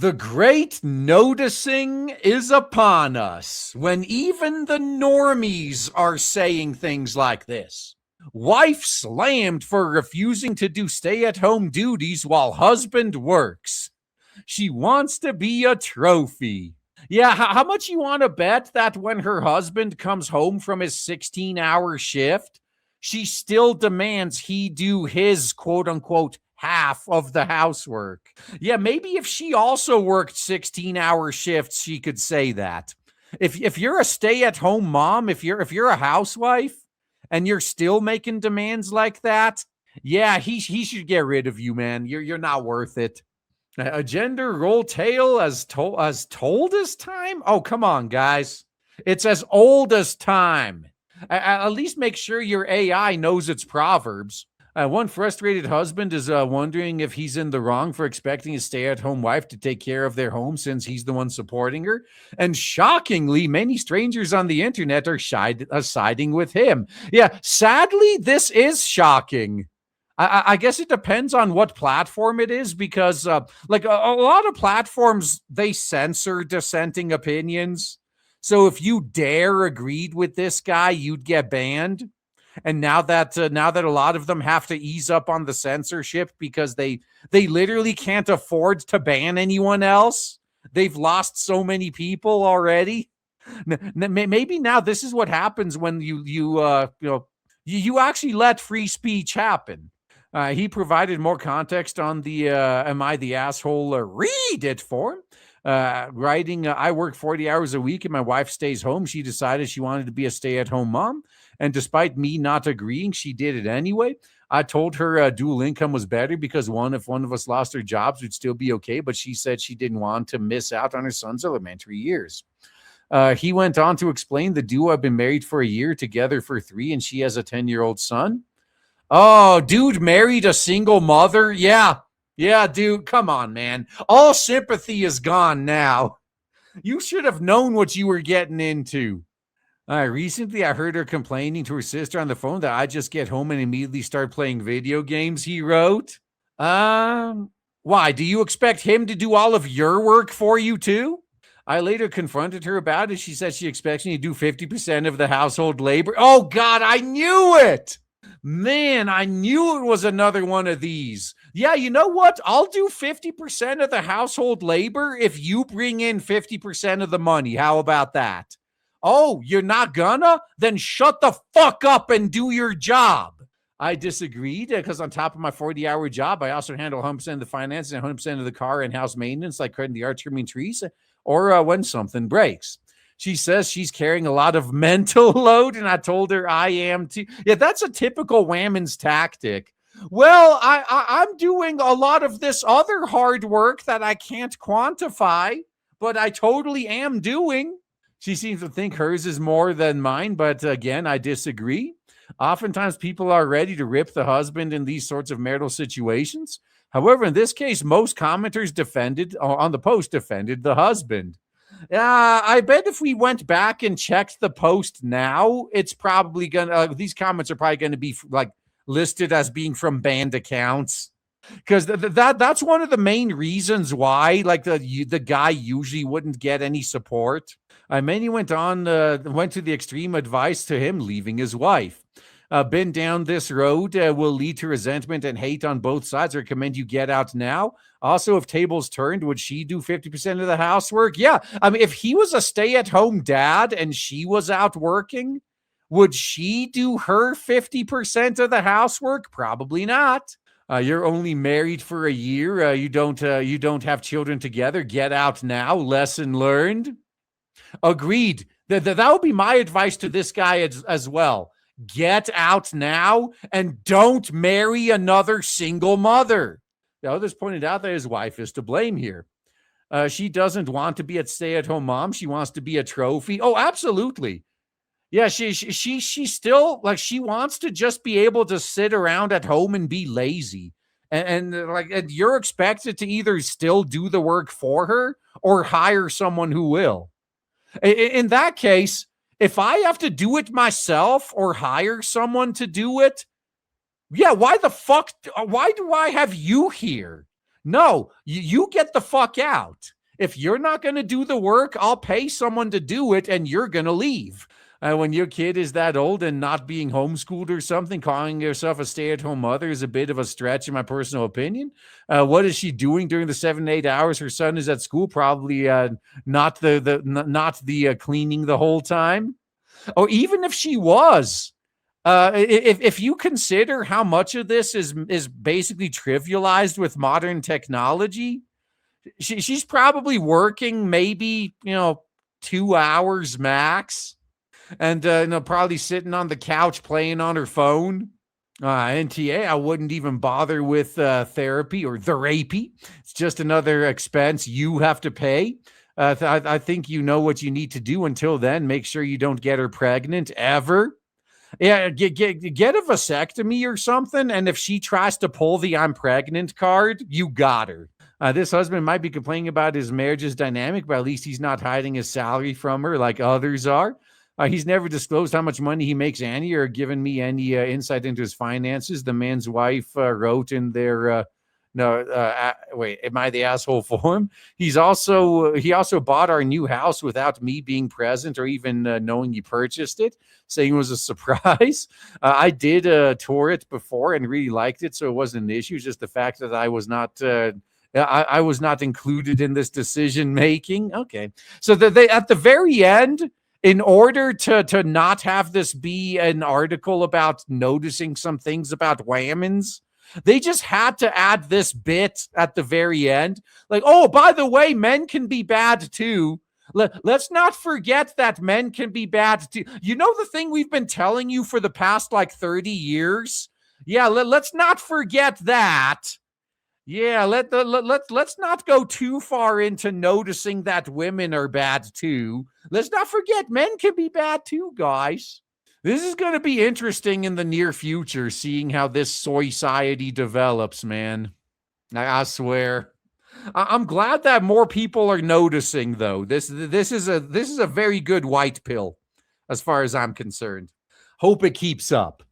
The great noticing is upon us when even the normies are saying things like this. Wife slammed for refusing to do stay-at-home duties while husband works. She wants to be a trophy. Yeah, how much you want to bet that when her husband comes home from his 16-hour shift, she still demands he do his quote-unquote half of the housework? Yeah, maybe if she also worked 16-hour shifts, she could say that. If you're a stay-at-home mom, if you're a housewife and you're still making demands like that, yeah, he should get rid of you, man. You're not worth it. A gender role tale as told as time? Oh, come on, guys. It's as old as time. At least make sure your AI knows its proverbs. One frustrated husband is wondering if he's in the wrong for expecting his stay-at-home wife to take care of their home since he's the one supporting her. And shockingly, many strangers on the internet are siding with him. Yeah, sadly, this is shocking. I guess it depends on what platform it is because, like, a lot of platforms, they censor dissenting opinions. So if you dare agreed with this guy, you'd get banned. And now that a lot of them have to ease up on the censorship because they literally can't afford to ban anyone else. They've lost so many people already. Maybe now this is what happens when you actually let free speech happen. He provided more context on the am I the asshole read it form. Writing, I work 40 hours a week and my wife stays home. She decided she wanted to be a stay-at-home mom. And despite me not agreeing, she did it anyway. I told her dual income was better because if one of us lost our jobs, we'd still be okay. But she said she didn't want to miss out on her son's elementary years. He went on to explain the duo have been married for a year, together for 3, and she has a 10-year-old son. Oh, dude married a single mother? Yeah, dude, come on, man. All sympathy is gone now. You should have known what you were getting into. Recently, I heard her complaining to her sister on the phone that I just get home and immediately start playing video games, he wrote. Why? Do you expect him to do all of your work for you too? I later confronted her about it. She said she expects me to do 50% of the household labor. Oh, God, I knew it. Man, I knew it was another one of these. Yeah, you know what? I'll do 50% of the household labor if you bring in 50% of the money. How about that? Oh, you're not gonna? Then shut the fuck up and do your job. I disagreed because on top of my 40-hour job, I also handle 100% of the finances and 100% of the car and house maintenance, like cutting the trimming trees, or when something breaks. She says she's carrying a lot of mental load, and I told her I am too. Yeah, that's a typical women's tactic. Well, I'm doing a lot of this other hard work that I can't quantify, but I totally am doing. She seems to think hers is more than mine, but again, I disagree. Oftentimes, people are ready to rip the husband in these sorts of marital situations. However, in this case, most commenters on the post defended the husband. I bet if we went back and checked the post now, it's probably these comments are probably gonna be like listed as being from banned accounts, because that's one of the main reasons why like the guy usually wouldn't get any support. Many went to the extreme advice to him leaving his wife. Been down this road will lead to resentment and hate on both sides. I recommend you get out now. Also, if tables turned, would she do 50% of the housework? Yeah. I mean, if he was a stay-at-home dad and she was out working, would she do her 50% of the housework? Probably not. You're only married for a year. You don't have children together. Get out now. Lesson learned. Agreed. That would be my advice to this guy as well. Get out now and don't marry another single mother. The others pointed out that his wife is to blame here. She doesn't want to be a stay-at-home mom. She wants to be a trophy. Oh, absolutely. Yeah, she still, like, she wants to just be able to sit around at home and be lazy. And you're expected to either still do the work for her or hire someone who will. In that case, if I have to do it myself or hire someone to do it, yeah, why do I have you here? No, you get the fuck out. If you're not going to do the work, I'll pay someone to do it and you're going to leave. When your kid is that old and not being homeschooled or something, calling yourself a stay-at-home mother is a bit of a stretch, in my personal opinion. What is she doing during the 7 to 8 hours her son is at school? Probably not the cleaning the whole time. Or even if she was, if you consider how much of this is basically trivialized with modern technology, she's probably working maybe 2 hours max, and probably sitting on the couch playing on her phone. NTA, I wouldn't even bother with therapy or therapy. It's just another expense you have to pay. I think you know what you need to do until then. Make sure you don't get her pregnant ever. Yeah, get a vasectomy or something. And if she tries to pull the I'm pregnant card, you got her. This husband might be complaining about his marriage's dynamic, but at least he's not hiding his salary from her like others are. He's never disclosed how much money he makes annually or given me any insight into his finances. The man's wife wrote in their wait, am I the asshole for him? He also bought our new house without me being present or even knowing he purchased it, saying it was a surprise. I did tour it before and really liked it, so it wasn't an issue. Just the fact that I was not I was not included in this decision making. Okay, so they at the very end, in order to not have this be an article about noticing some things about whammons, they just had to add this bit at the very end. Like, oh, by the way, men can be bad too. Let's not forget that men can be bad too. You know the thing we've been telling you for the past like 30 years? Yeah, let's not forget that. Yeah, let's not go too far into noticing that women are bad too. Let's not forget men can be bad too, guys. This is going to be interesting in the near future, seeing how this society develops, man. I swear. I'm glad that more people are noticing, though. This is a very good white pill, as far as I'm concerned. Hope it keeps up.